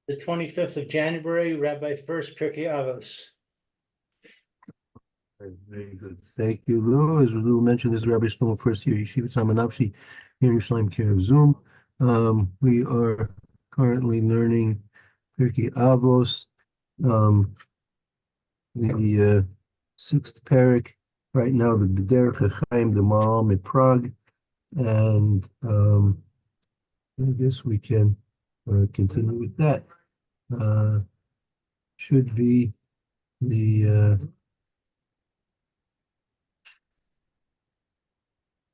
The 25th of January, Rabbi Furst, Pierke, Avos. Very good. Thank you, Lou. As Lou mentioned, this is Rabbi Shlomo Furst here, Yeshiva Samanapshi, here in Yerushalayim, care of Zoom. We are currently learning Pierke Avos, the sixth parak. Right now, the B'derech HaChaim, the Maharal in Prague, and I guess we can continue with that. Should be the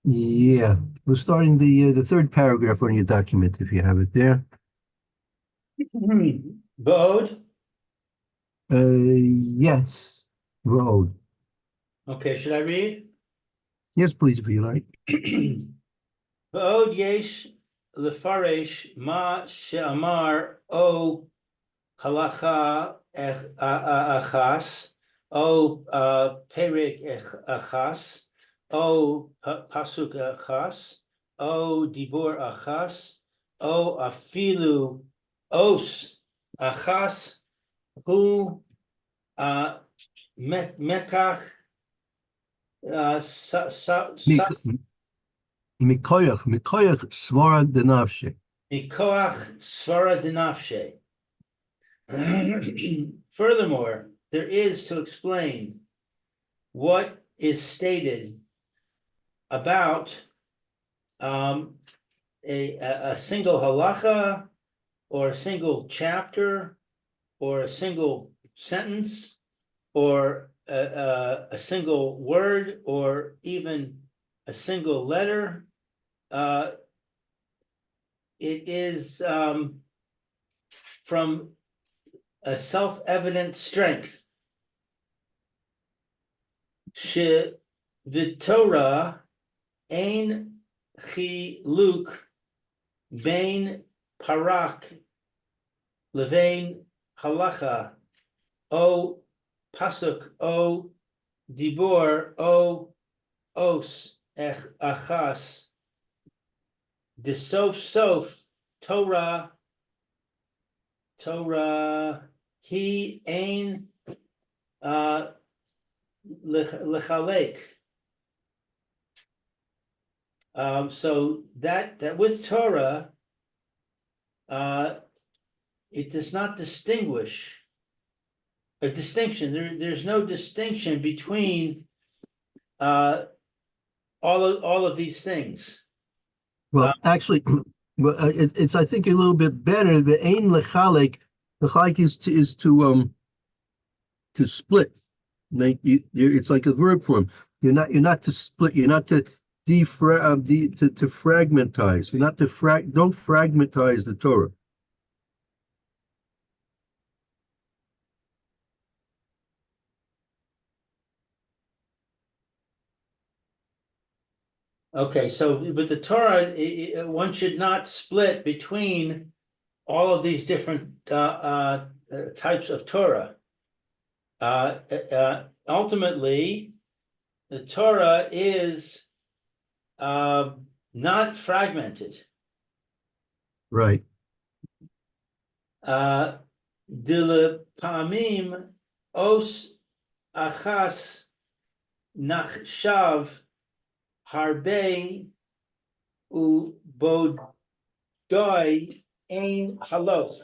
yeah, we're starting the third paragraph on your document if you have it there. Bode. Yes, road. Okay, should I read? Yes, please, if you like. Bode yesh lefaresh ma she'amar o halacha achas o perek achas o pasuk achas o dibur achas o afilu os achas hu mekach Mikoyach svara denavshe. mikoach svara denafshe. Furthermore, there is to explain what is stated about a single halacha or a single chapter or a single sentence or a single word or even a single letter. It is from a self-evident strength. She v'Torah ein chiluk bein parak levein halacha o pasuk o dibor o os achas de sof Torah he ein lechalek. So that with Torah, it does not distinguish a distinction. There's no distinction between all of these things. Well, actually, well, it's I think a little bit better. The ein lechalek, lechalek is to split. It's like a verb form. You're not to split. You're not to to fragmentize. You're not to don't fragmentize the Torah. Okay, so with the Torah, one should not split between all of these different types of Torah. Ultimately, the Torah is not fragmented. Right. Dilepamim os achas nachshav harbe u bodoi ein haloch.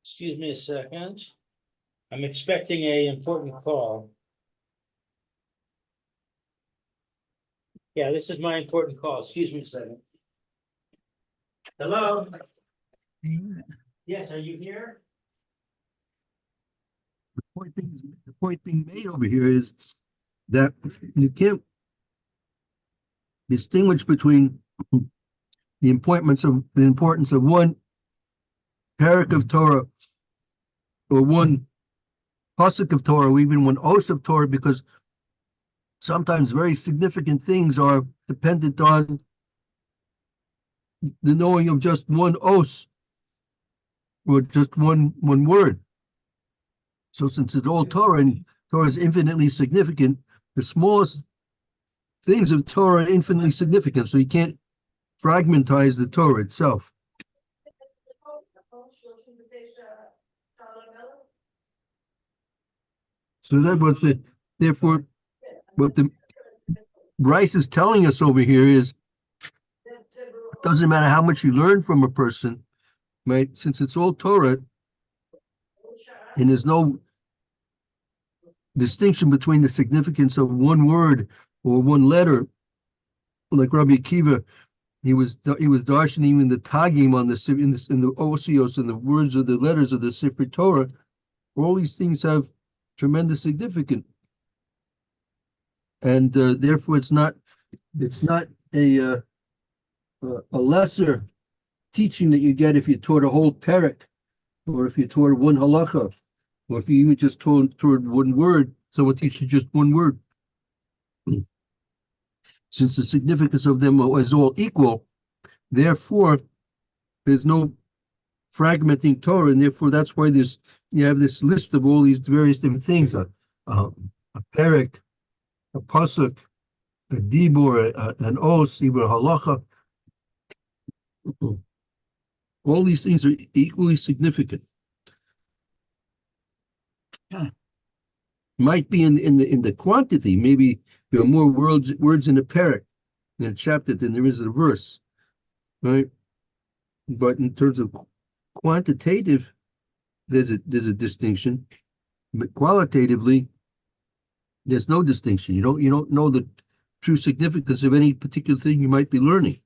Excuse me a second. I'm expecting an important call. Yeah, this is my important call. Excuse me a second. Hello? Yes, are you here? The point being made over here is that you can't distinguish between the importance of one parak of Torah or one pasuk of Torah or even one os of Torah, because sometimes very significant things are dependent on the knowing of just one os or just one word. So since it's all Torah and Torah is infinitely significant, the smallest things of Torah are infinitely significant. So you can't fragmentize the Torah itself. So that was therefore, what the Bryce is telling us over here is, it doesn't matter how much you learn from a person, right? Since it's all Torah, and there's no distinction between the significance of one word or one letter, like Rabbi Akiva, he was darshan even the tagim on in the osios and the words of the letters of the Sefer Torah. All these things have tremendous significance, and therefore it's not a lesser teaching that you get if you taught a whole perek, or if you taught one halacha, or if you even just taught one word. Someone teaches just one word. Since the significance of them is all equal, therefore there's no fragmenting Torah, and therefore that's why you have this list of all these various different things: a perek, a pasuk, a dibur, an os, even a halacha. All these things are equally significant. Might be in the quantity. Maybe there are more words in a perek in a chapter than there is in a verse, right? But in terms of quantitative, there's a distinction, but qualitatively, there's no distinction. You don't know the true significance of any particular thing you might be learning.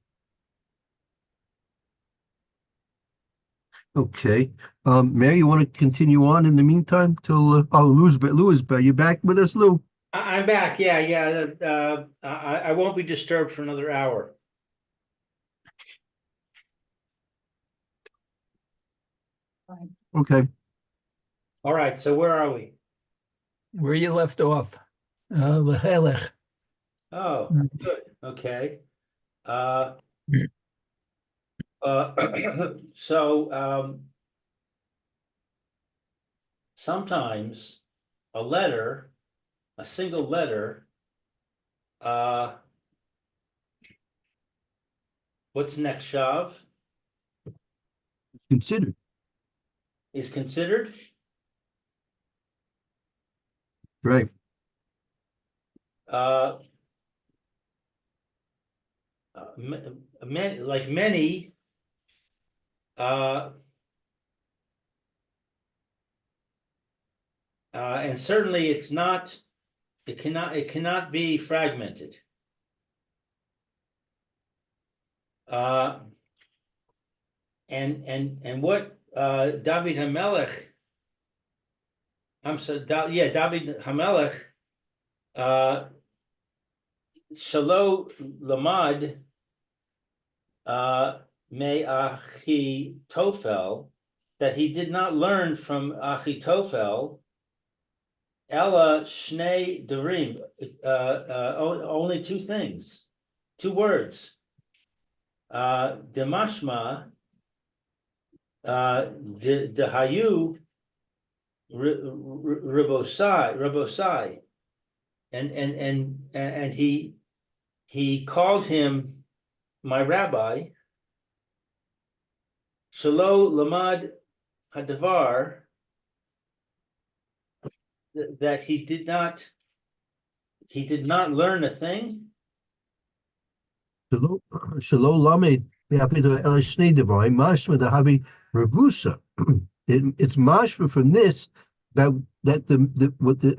Okay. Mary, you want to continue on in the meantime till Lou's are you back with us, Lou? I'm back. Yeah. I won't be disturbed for another hour. Okay. All right. So where are we? Where you left off. Lehelech. Oh, good. Okay. So sometimes a single letter, what's next, Shav? Consider. Is considered? Right. Like many, and certainly it cannot be fragmented. And what David HaMelech, David HaMelech, Shalo Lamad Me Achitofel, that he did not learn from Achitofel, Ella Shnei Derim, only two things, two words. Demashma, Dehayu Rabosai, and he called him my rabbi. Shalo Lamad Hadavar, that he did not learn a thing. Shelo lamed be'apito el shnei devarim mashma dehavi revusa. It's mashma from this that the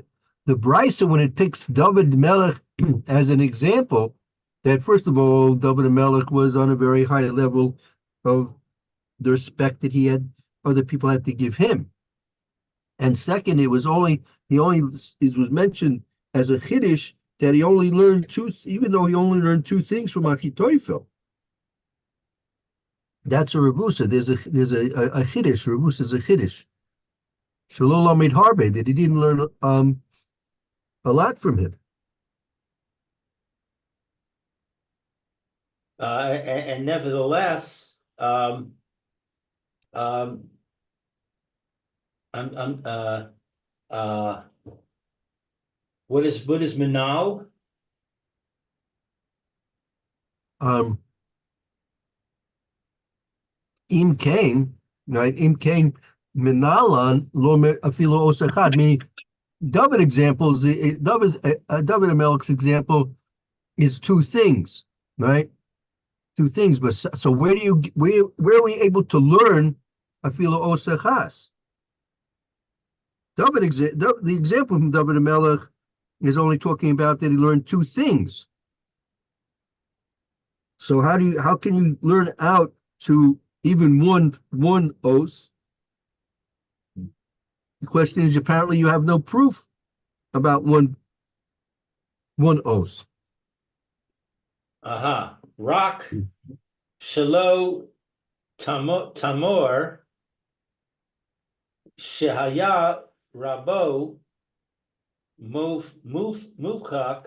brisa, when it picks David Melech as an example, that first of all, David Melech was on a very high level of the respect that other people had to give him. And second, it was mentioned as a chiddush that he only learned even though he only learned two things from Achitophel. That's a revusa. There's a chiddush. Revusa is a chiddush. Shelo lamed harbe, that he didn't learn a lot from him. And nevertheless, what is Minal? Im Kain, right? Im Kain Minalan lo afilo osachad, meaning David examples, David Amelech's example is two things, right? Two things, but so where are we able to learn afilo osechas? The example from David Amelech is only talking about that he learned two things. So how can you learn out to even one os? The question is, apparently you have no proof about one os. Aha. Rock Shelo Tamor Shehaya Rabo Muvchak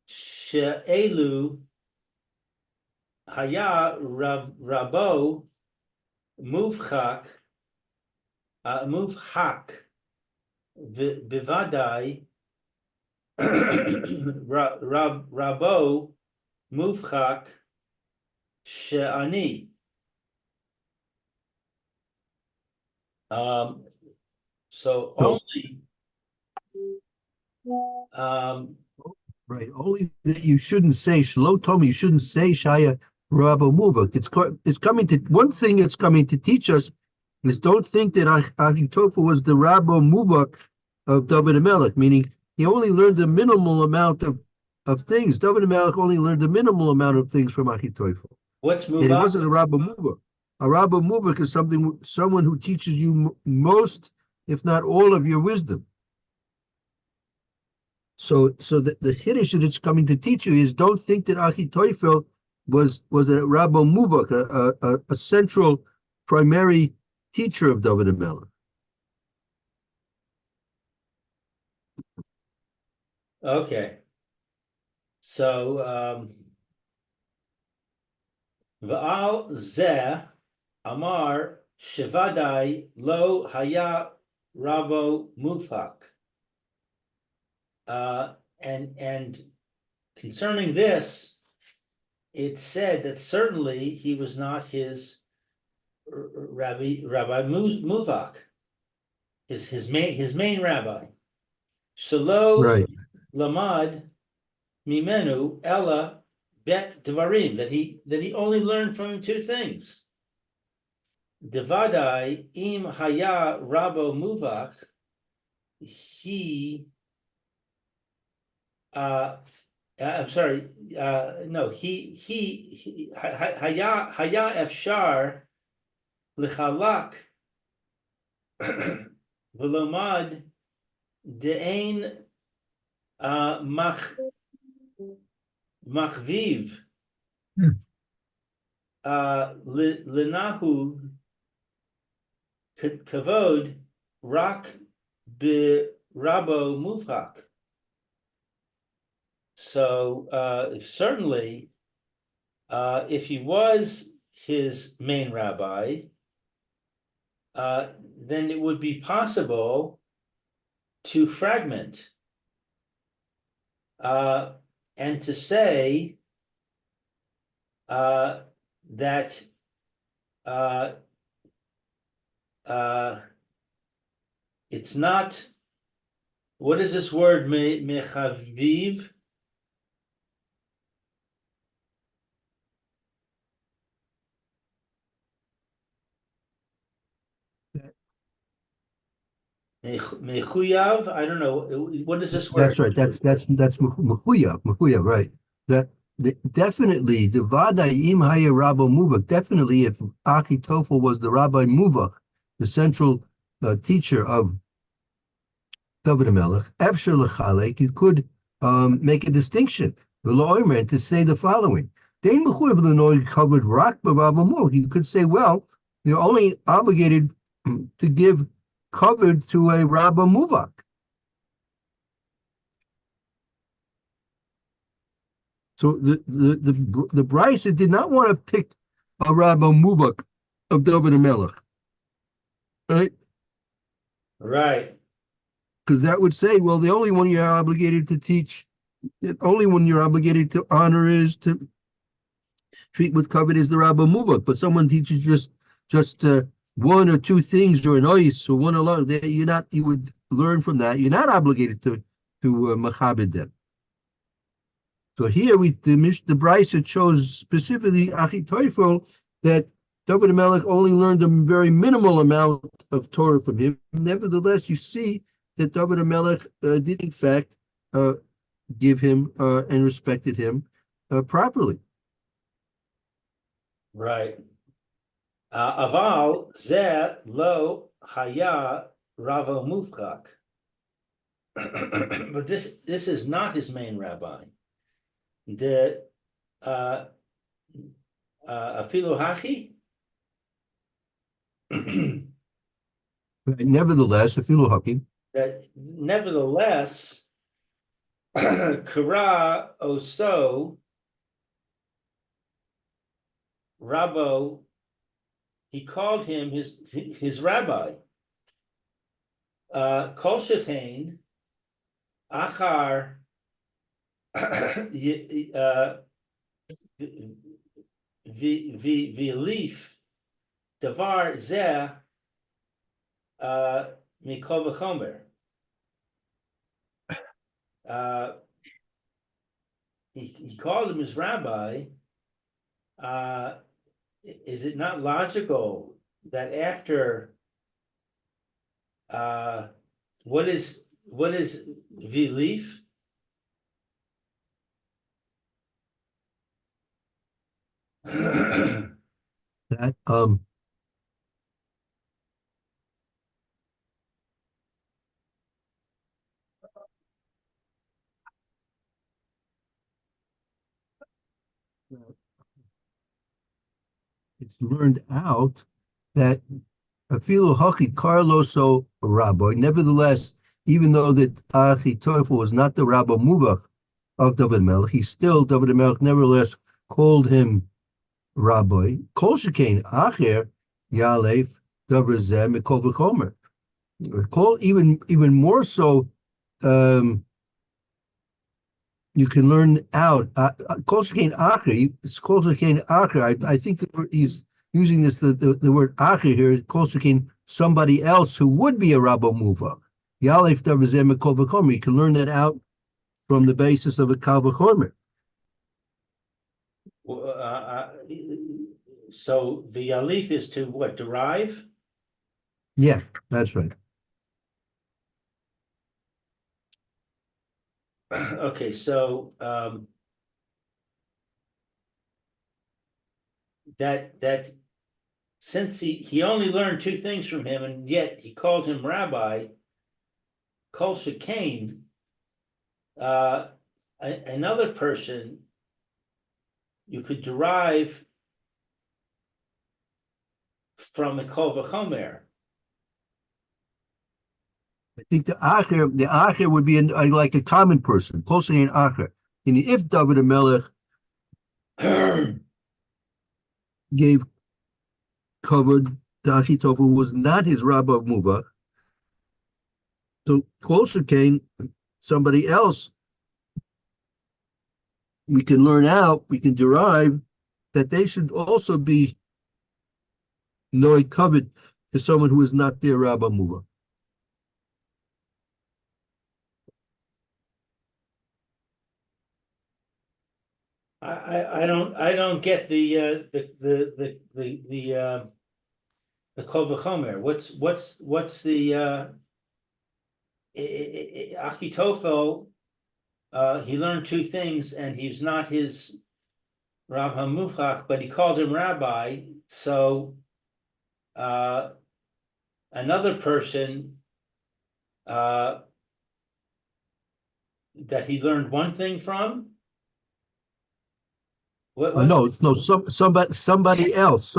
She'elu Haya Rabo Muvchak Muvhak Bivadai Rabo Muvchak She'ani. So only Right. Only that you shouldn't say Shlo told me you shouldn't say Shaya Rabba Muvak. It's coming to one thing it's coming to teach us is don't think that Ahitophel was the Rabba Muvak of David Amelech, meaning he only learned the minimal amount of things. David Amelech only learned the minimal amount of things from Ahitophel. what's And it Muvak? wasn't a Rabba Muvak. A Rabba Muvak is someone who teaches you most, if not all, of your wisdom. So the Kiddush that it's coming to teach you is don't think that Achitophel was a Rabbi Muvak, a central primary teacher of David Amelech. Okay. So Va'al Zeh Amar Shevadai Lo Haya Rabo Mufak. And concerning this, it said that certainly he was not his Rabbi Muvak, his main rabbi. Shelo Right. Lamad Mimenu Ella Bet Devarim, that he only learned from him two things. Devadai Im Haya Rabo Muvak, I'm sorry. No, he haya efshar lichalak v'lomad de'ein machviv linahug kavod rak be-rabo muvhak. So certainly, if he was his main rabbi, then it would be possible to fragment and to say that it's not. What is this word mechaviv? Mechuyav, I don't know. What is this word? That's right. That's Mechuyav, right? Definitely the Vadai Im Haya Rabba Muvak. Definitely, if Achitophel was the Rabbi Muvak, the central teacher of David Amelech, Efshar Lechalek, you could make a distinction, and to say the following: Dein Mechuyav L'Noi covered Rak B'Rabba Muvak. You could say, well, you're only obligated to give covered to a Rabba Muvak. So the Brisa did not want to pick a Rabba Muvak of David Amelech, right? Right. Because that would say, well, the only one you're obligated to teach, the only one you're obligated to honor is to treat with covet is the Rabba Muvak. But someone teaches just one or two things or an ice or one alone, you would learn from that. You're not obligated to machabed them. So here the Brisa chose specifically Achitophel that David Melech only learned a very minimal amount of Torah from him. Nevertheless, you see that David Melech did in fact give him and respected him properly. Right. Aval zeh lo haya ravo mufchak. But this is not his main rabbi. The afilu hachi. Nevertheless, if you look happy, That nevertheless, kara oso Rabo, he called him his rabbi. Kol shekein achar v'lif davar zeh mikol v'chomer. He called him his rabbi. Is it not logical that after what is v'lif? that it's learned out that afilu haki Carloso rabbi. Nevertheless, even though that Achitophel was not the rabbi muvach of David Melech, David Melech nevertheless called him rabbi. Kol shekain acher yalef davar zeh mikol v'chomer. Call even more so. You can learn out. Kol shekain acher. It's kol shekain acher. I think that he's using the word acher here. Kol shekain somebody else who would be a rabbi muvach. Yalef davar zeh mikol v'chomer. You can learn that out from the basis of a kal v'chomer. So the alif is to what, derive? Yeah, that's right. Okay, so that since he only learned two things from him, and yet he called him rabbi, kol shekain, another person you could derive from a kol v'chomer. I think the acher would be like a common person, closer to an acher. And if David Melech gave covered the Achitophel was not his rabbi of Muvach, so closer came somebody else. We can derive that they should also be Noi covered to someone who is not their rabbi Muvach. I don't get the kol v'chomer. What's the Achitophel? He learned two things, and he's not his Rav HaMufchach, but he called him rabbi. So another person that he learned one thing from. Somebody else.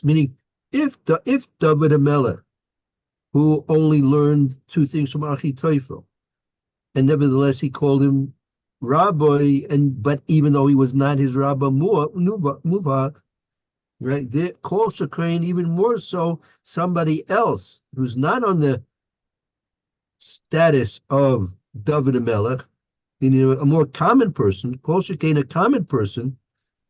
Meaning, if David Melech, who only learned two things from Achitophel, and nevertheless he called him rabbi, but even though he was not his rabbi muvach, right? There, call Shekhain even more so somebody else who's not on the status of David Melech, meaning a more common person, call Shekhain a common person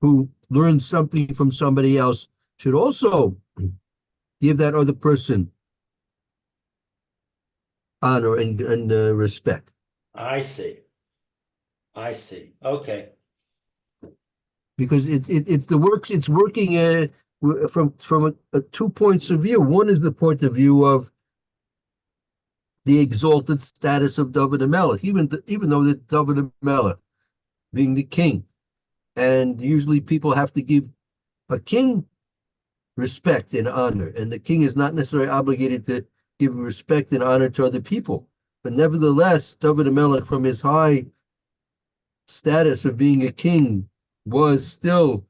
who learns something from somebody else, should also give that other person honor and respect. I see. I see. Okay. Because it's the works, it's working from a 2 points of view. One is the point of view of the exalted status of David HaMelech, even though that David HaMelech being the king, and usually people have to give a king respect and honor, and the king is not necessarily obligated to give respect and honor to other people. But nevertheless, David HaMelech, from his high status of being a king, was still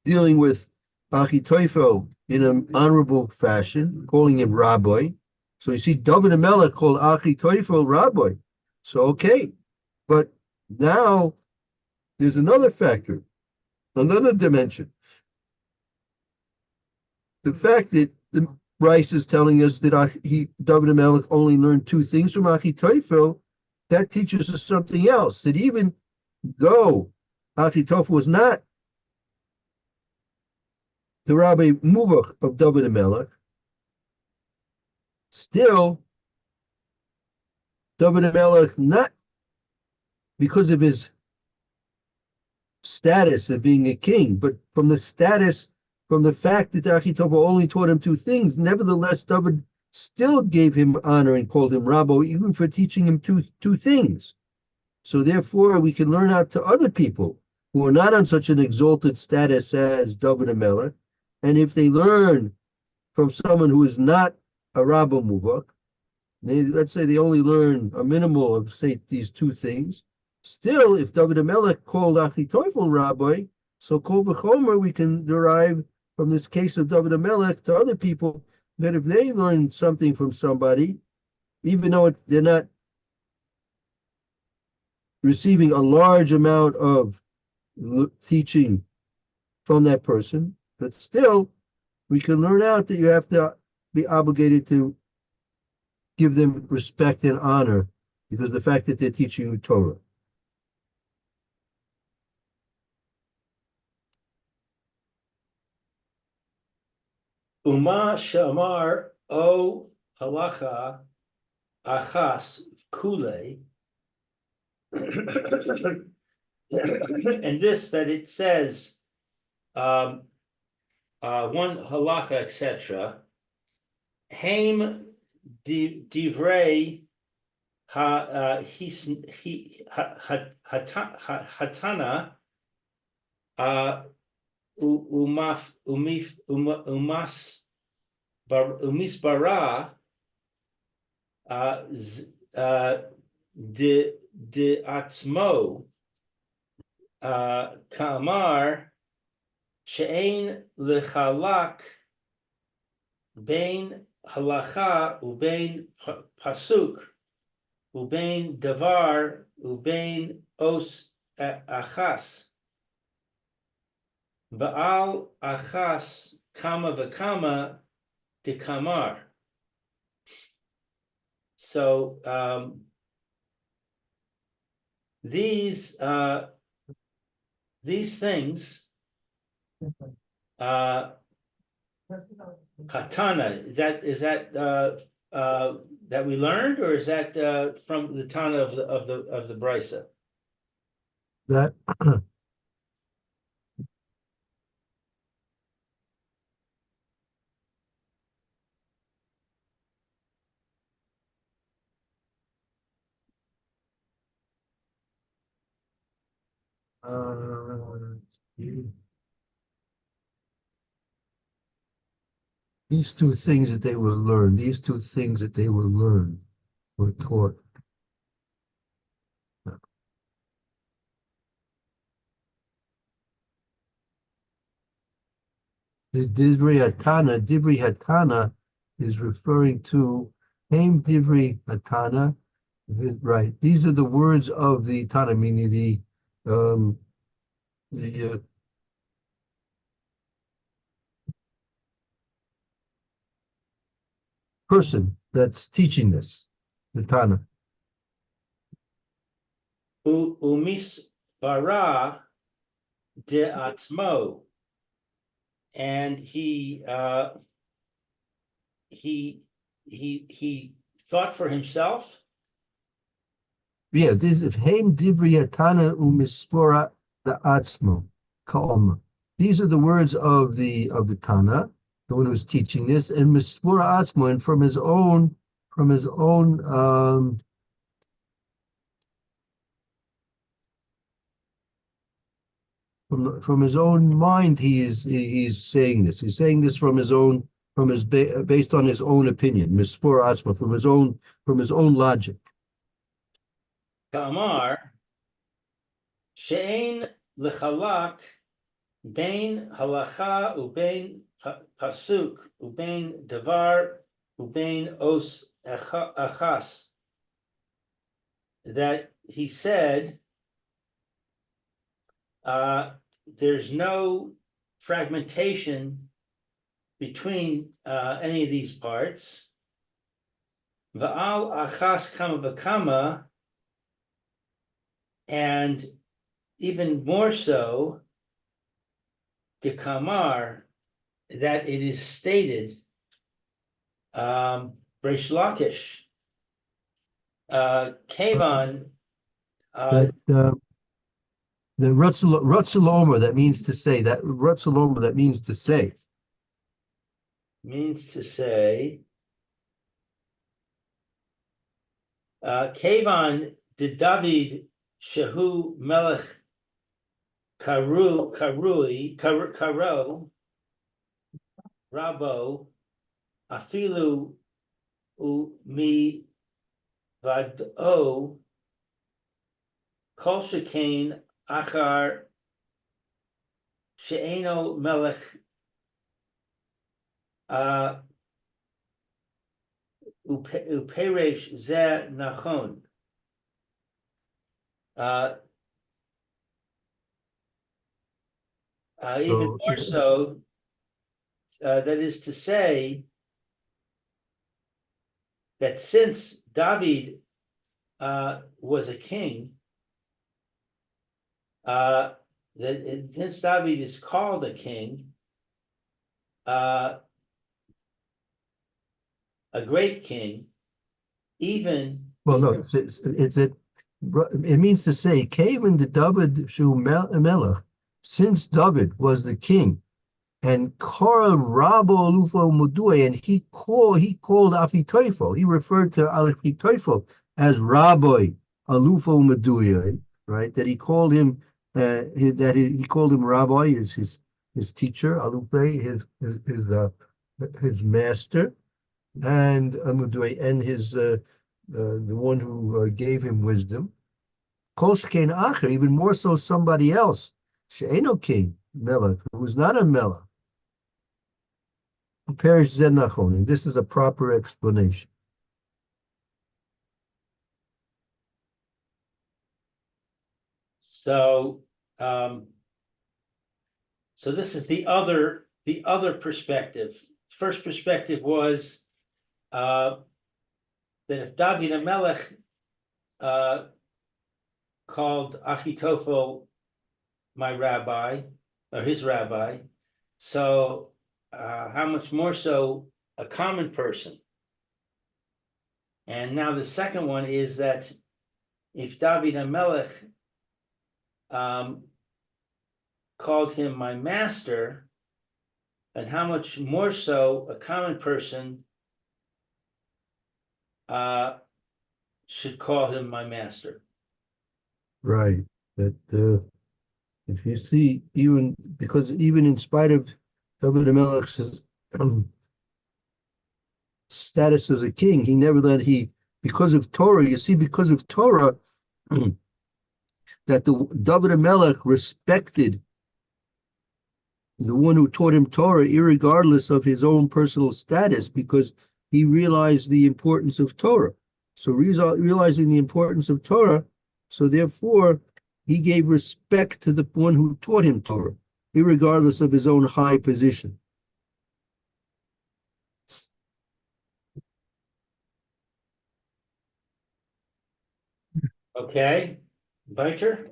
dealing with Achitophel in an honorable fashion, calling him Rabbi. So you see, David HaMelech called Achitophel Rabbi. So okay, but now there's another factor, another dimension. The fact that the Bryce is telling us that David HaMelech only learned 2 things from Achitophel, that teaches us something else. That even though Achitophel was not the Rabbi Muvach of David HaMelech, still David HaMelech, not because of his status of being a king, but from the fact that Achitophel only taught him 2 things, nevertheless, David still gave him honor and called him Rabbi, even for teaching him two things. So therefore, we can learn out to other people who are not on such an exalted status as David HaMelech, and if they learn from someone who is not a Rabbi Muvak, let's say they only learn a minimal of, say, these 2 things, still, if David HaMelech called Achitophel Rabbi, so Kol V'chomer, we can derive from this case of David HaMelech to other people that if they learn something from somebody, even though they're not receiving a large amount of teaching from that person, but still, we can learn out that you have to be obligated to give them respect and honor because of the fact that they're teaching you Torah. Uma shamar o halacha achas kule. And this that it says one halacha, etc. Haim divrei hatana umisbara de atzmo kamar she'ein lechalak bein halacha ubein pasuk ubein davar ubein os achas Baal achas kama v'kama de kamar. So these things, katana, is that that we learned, or is that from the Tana of the Brisa? That these 2 things that they will learn, were taught. The Divri Hatana is referring to Haim Divri Hatana. Right. These are the words of the Tana, meaning the person that's teaching this, the Tana. Umis bara de atmo, and he he thought for himself. Yeah, this is Heim Divri Atana Umispora the Atzmo Ka'oma. These are the words of the Tana, the one who's teaching this, and Mispora Atzmo, and from his own from his own mind, he's saying this. He's saying this from his own based on his own opinion, Mispora Atzmo, from his own logic. Kamar she'ein lechalak bein halacha ubein pasuk ubein davar ubein os achas. That he said, there's no fragmentation between any of these parts. Va'al achas kama b'kama, and even more so, de kamar, that it is stated, Reish Lakish, Kavan, That the Rutzaloma, that means to say, that Rutzaloma, that means to say. means to say, Kavan de David Shehu Melech Karo Rabo Afilu Mi Vado Kol Shekain Achar She'eno Melech Uperesh Ze Nachon. Even more so, that is to say, that since David was a king, since David is called a king, a great king, even Well, no, it means to say, Kavan the David Shu Melech, since David was the king, and Koral Rabo Alufo Mudue, and he called Afitoifo. He referred to Afitoifo as Rabbi Alufo Mudue, right? That he called him he called him Rabbi, is his teacher, Alupe, his master, and Mudue, and his the one who gave him wisdom. Kol Shekain Acher, even more so somebody else, She'eno king, Melech, who was not a Melech. Perish Zenachon, and this is a proper explanation. so. So this is the other perspective. First perspective was that if David HaMelech called Achitophel my rabbi, or his rabbi, so how much more so a common person? And now the second one is that if David HaMelech called him my master, and how much more so a common person should call him my master. Right. That if you see, even in spite of David HaMelech's status as a king, because of Torah, because of Torah, that the David HaMelech respected the one who taught him Torah, irregardless of his own personal status, because he realized the importance of Torah. So realizing the importance of Torah, so therefore he gave respect to the one who taught him Torah, irregardless of his own high position. Okay, Biter?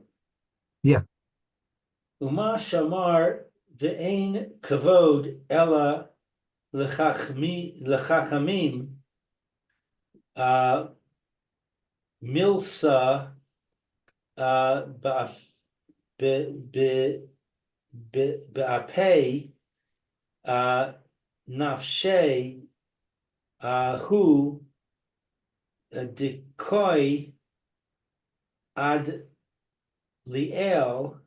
Yeah. Uma shamar ve'ein kavod ella L'chachamim, milsa, ba'apei, nafshe, hu, decoy, ad liel,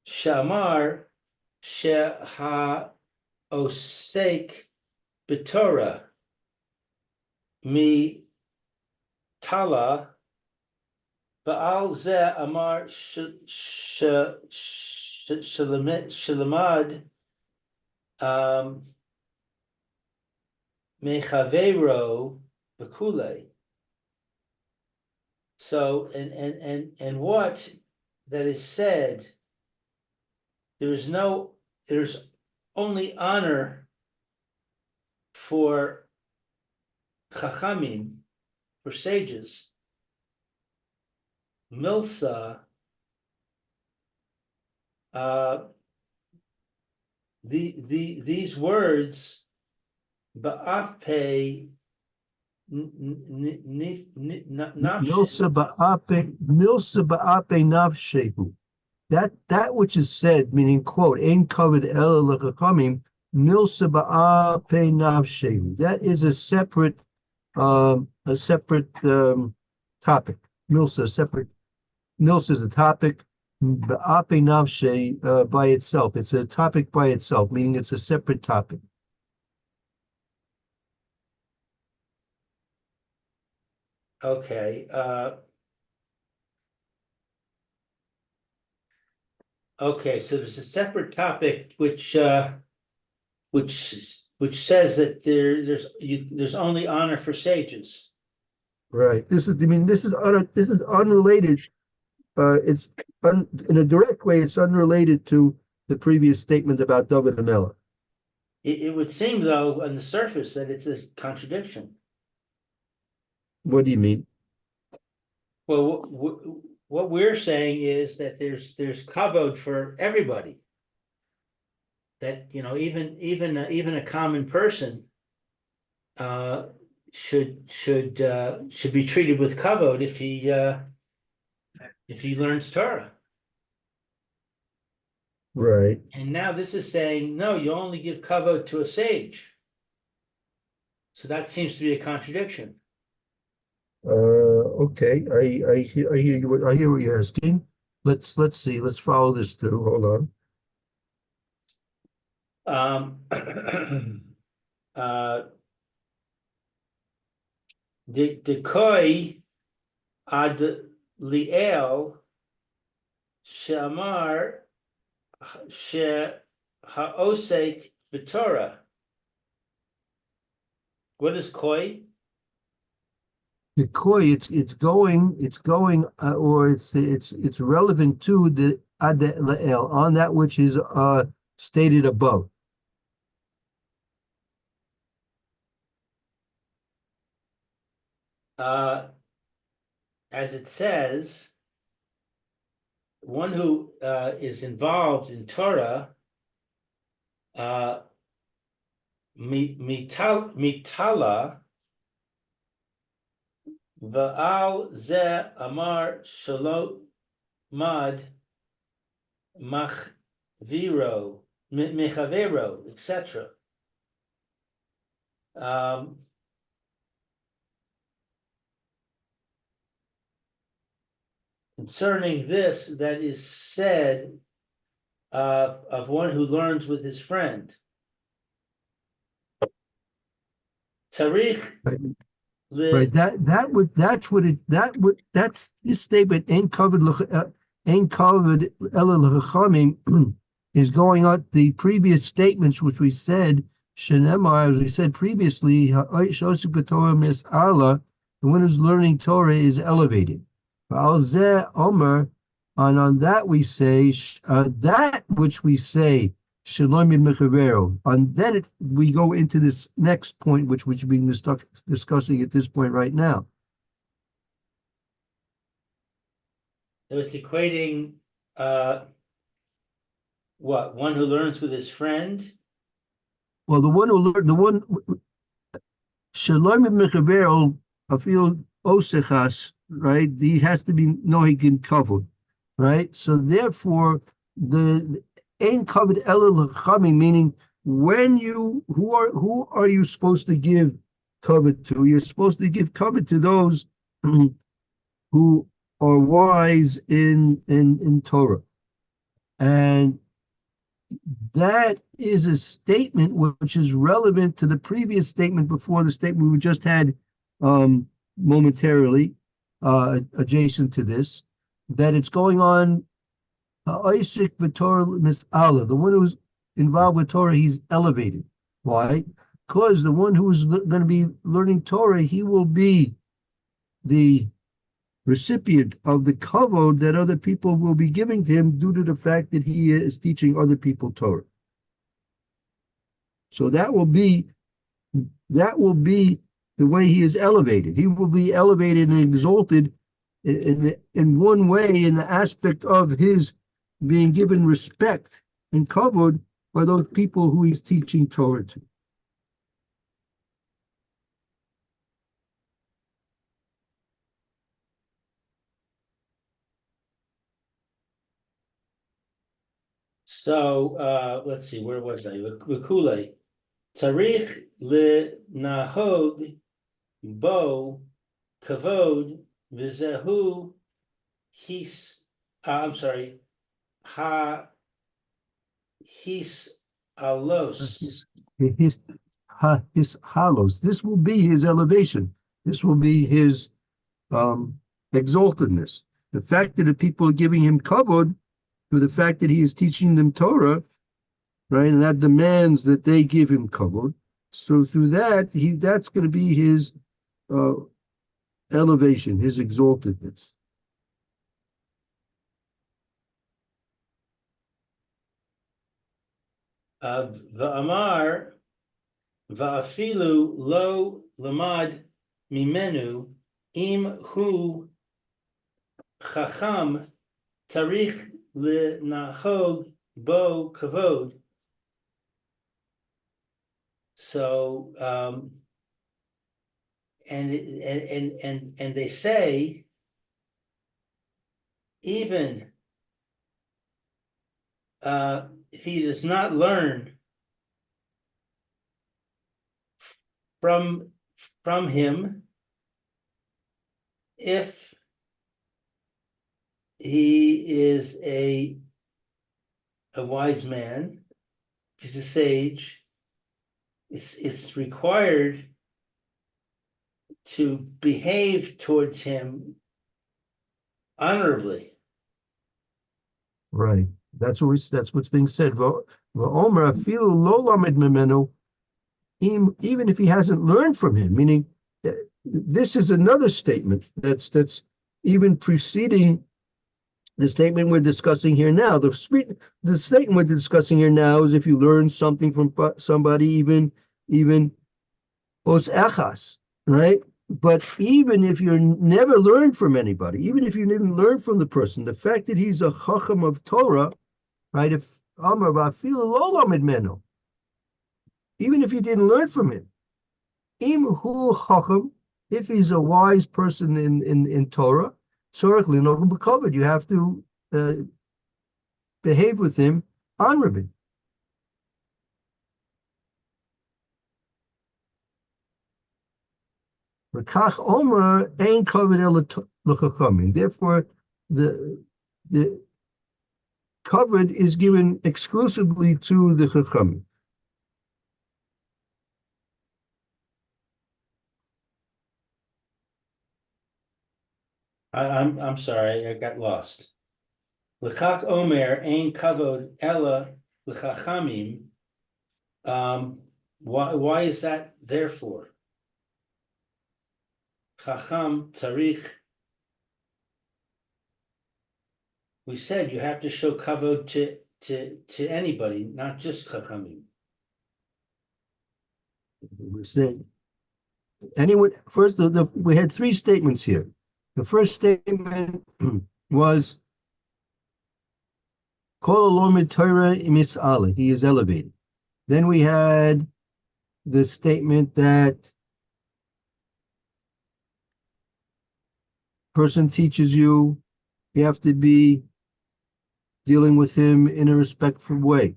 shamar, sheha osek b'torah, mi tala, ba'al ze amar shalamad, mechavero b'kule. So, and what that is said, there's only honor for chachamim, for sages. Milsa, these words, ba'afpe, Milsa ba'ape nafshehu. That which is said, meaning quote, ain't covered el l'chachamim, milsa ba'ape nafshehu. That is a separate topic. Milsa, separate. Milsa is a topic. Ba'ape nafshe by itself. It's a topic by itself, meaning it's a separate topic. Okay, okay, so there's a separate topic which says that there's only honor for sages. Right. This is unrelated. It's in a direct way. It's unrelated to the previous statement about David and Ella. It would seem, though, on the surface that it's a contradiction. What do you mean? Well, what we're saying is that there's kavod for everybody. That, you know, even a common person should be treated with kavod if he learns Torah. Right. And now this is saying, no, you only give kavod to a sage. So that seems to be a contradiction. Okay. I hear you. I hear what you're asking. Let's see. Let's follow this through. Hold on. Decoy ad liel shamar she haosek b'Torah. What is koi? The koi, it's going, or it's relevant to the ad la'el, on that which is stated above. As it says, one who is involved in Torah, mitala, va'al ze amar shalom mad mechavero, etc. Concerning this that is said of one who learns with his friend. Tarikh. Right. That's this statement ain't covered ela l'chachamim is going on the previous statements which we said shenemar, as we said previously, the one who's learning Torah is elevated. And on that we say that which we say Shalom Mechavero. And then we go into this next point, which we've been discussing at this point right now. So it's equating what? One who learns with his friend Well, the one who learned, the one Shalom Mechaber Afil Osechas, right? He has to be Nohigin covered, right? So therefore, the Ein covered Elul Chachamim, meaning when you who are you supposed to give cover to? You're supposed to give cover to those who are wise in Torah, and that is a statement which is relevant to the previous statement before the statement we just had momentarily adjacent to this, that it's going on Isaac Torah Mis'ala, the one who's involved with Torah, he's elevated. Why? Because the one who is going to be learning Torah, he will be the recipient of the kavod that other people will be giving to him due to the fact that he is teaching other people Torah. So that will be the way he is elevated. He will be elevated and exalted in one way, in the aspect of his being given respect and kavod by those people who he's teaching Torah to. So let's see, where was I? L'kule. Tzarich l'nahog bo kavod v'zehu his, I'm sorry, ha his alos. His hollows. This will be his elevation. This will be his exaltedness. The fact that the people are giving him kavod through the fact that he is teaching them Torah, right? And that demands that they give him kavod. So through that, that's going to be his elevation, his exaltedness. V'amar va'afilu lo lamad mimenu im hu chacham tarich l'nahog bo kavod. So and they say even if he does not learn from him, if he is a wise man, he's a sage, it's required to behave towards him honorably. Right. That's what's being said. Even if he hasn't learned from him, meaning this is another statement that's even preceding the statement we're discussing here now. The statement we're discussing here now is if you learn something from somebody, even os echas, right? But even if you never learned from anybody, even if you didn't learn from the person, the fact that he's a chacham of Torah, right? If even if you didn't learn from him, if he's a wise person in Torah, certainly you have to behave with him honorably. Therefore, the covered is given exclusively to the chachamim. I'm sorry, I got lost. L'chak omer ein kavod ella l'chachamim. Why is that therefore? Chacham tzarich. We said you have to show kavod to anybody, not just chachamim. We're saying anyone first. We had three statements here. The first statement was Kol Olomid Torah Mis'ala. He is elevated. Then we had the statement that person teaches you, you have to be dealing with him in a respectful way.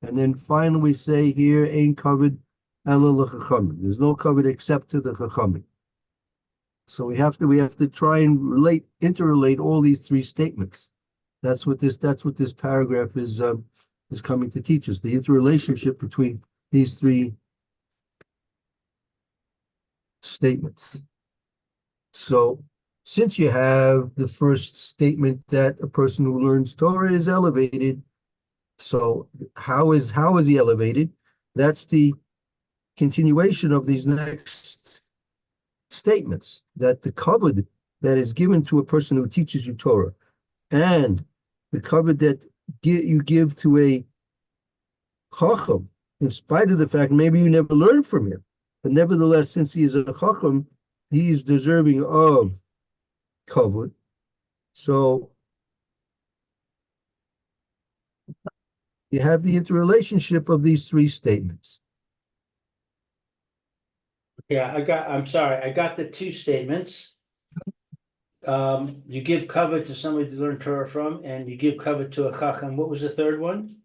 And then finally we say here, ain't covered ela l'chachamim. There's no covered except to the chachamim. So we have to try and interrelate all these three statements. That's what this paragraph is coming to teach us, the interrelationship between these three statements. So since you have the first statement that a person who learns Torah is elevated, so how is he elevated? That's the continuation of these next statements, that the kavod that is given to a person who teaches you Torah and the kavod that you give to a chacham, in spite of the fact maybe you never learned from him, but nevertheless, since he is a chacham, he is deserving of kavod. So you have the interrelationship of these three statements. Yeah, I'm sorry, I got the two statements. You give cover to somebody to learn Torah from, and you give cover to a chacham. What was the third one?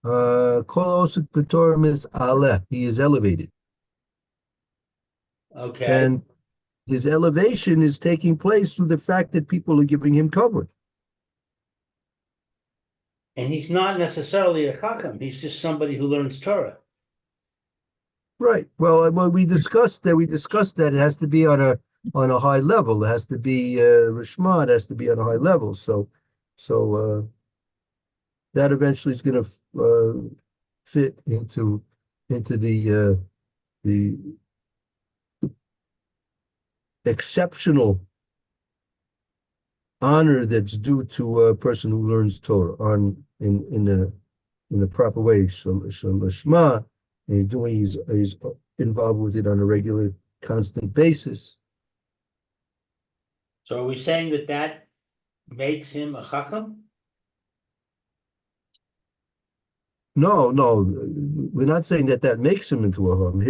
Kol osik b'Torah is aleh. He is elevated. Okay, And his elevation is taking place through the fact that people are giving him cover. and he's not necessarily a chacham, he's just somebody who learns Torah. Right. Well, we discussed that it has to be on a high level. It has to be Rishma, it has to be on a high level. So that eventually is going to fit into the exceptional honor that's due to a person who learns Torah in the proper way. Shema, he's involved with it on a regular, constant basis. So are we saying that makes him a chacham? No, we're not saying that makes him into a chacham.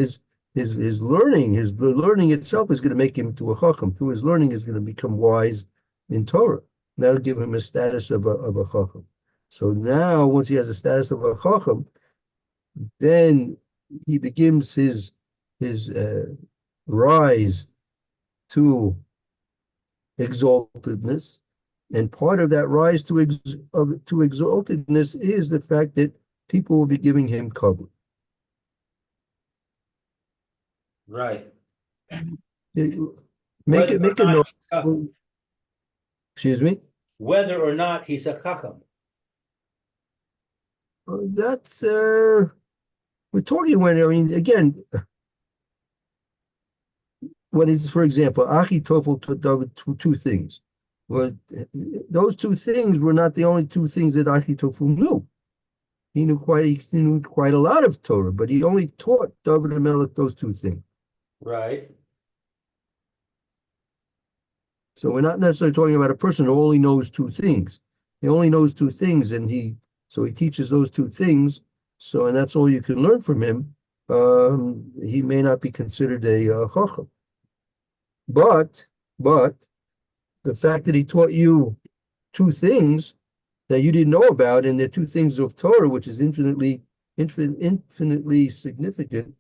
His learning itself is going to make him into a chacham. Through his learning, is going to become wise in Torah. That'll give him a status of a chacham. So now, once he has a status of a chacham, then he begins his rise to exaltedness, and part of that rise to exaltedness is the fact that people will be giving him cover. Right. Make a note. Excuse me. Whether or not he's a chacham. That's we're talking again, when it's, for example, Achitofel taught David two things. Well, those two things were not the only two things that Achitofel knew. He knew quite a lot of Torah, but he only taught David and Melech those two things. Right. So we're not necessarily talking about a person who only knows two things. He only knows two things, and he teaches those two things. So, and that's all you can learn from him. He may not be considered a chacham, but the fact that he taught you two things that you didn't know about, and they're two things of Torah, which is infinitely significant.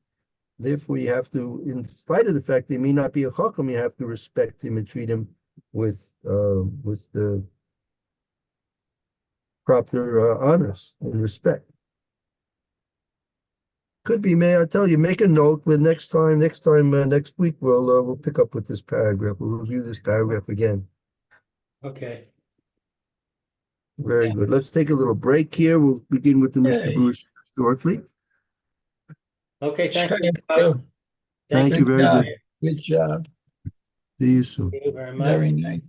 Therefore, you have to, in spite of the fact that he may not be a chacham, you have to respect him and treat him with the proper honors and respect. Could be, may I tell you, make a note. But next week we'll pick up with this paragraph. We'll review this paragraph again. Okay. Very good. Let's take a little break here. We'll begin with the Mr. Bush shortly. Okay, thank you. Thank you. Very job. good. Good job. See you soon. Thank you very much. Very nice.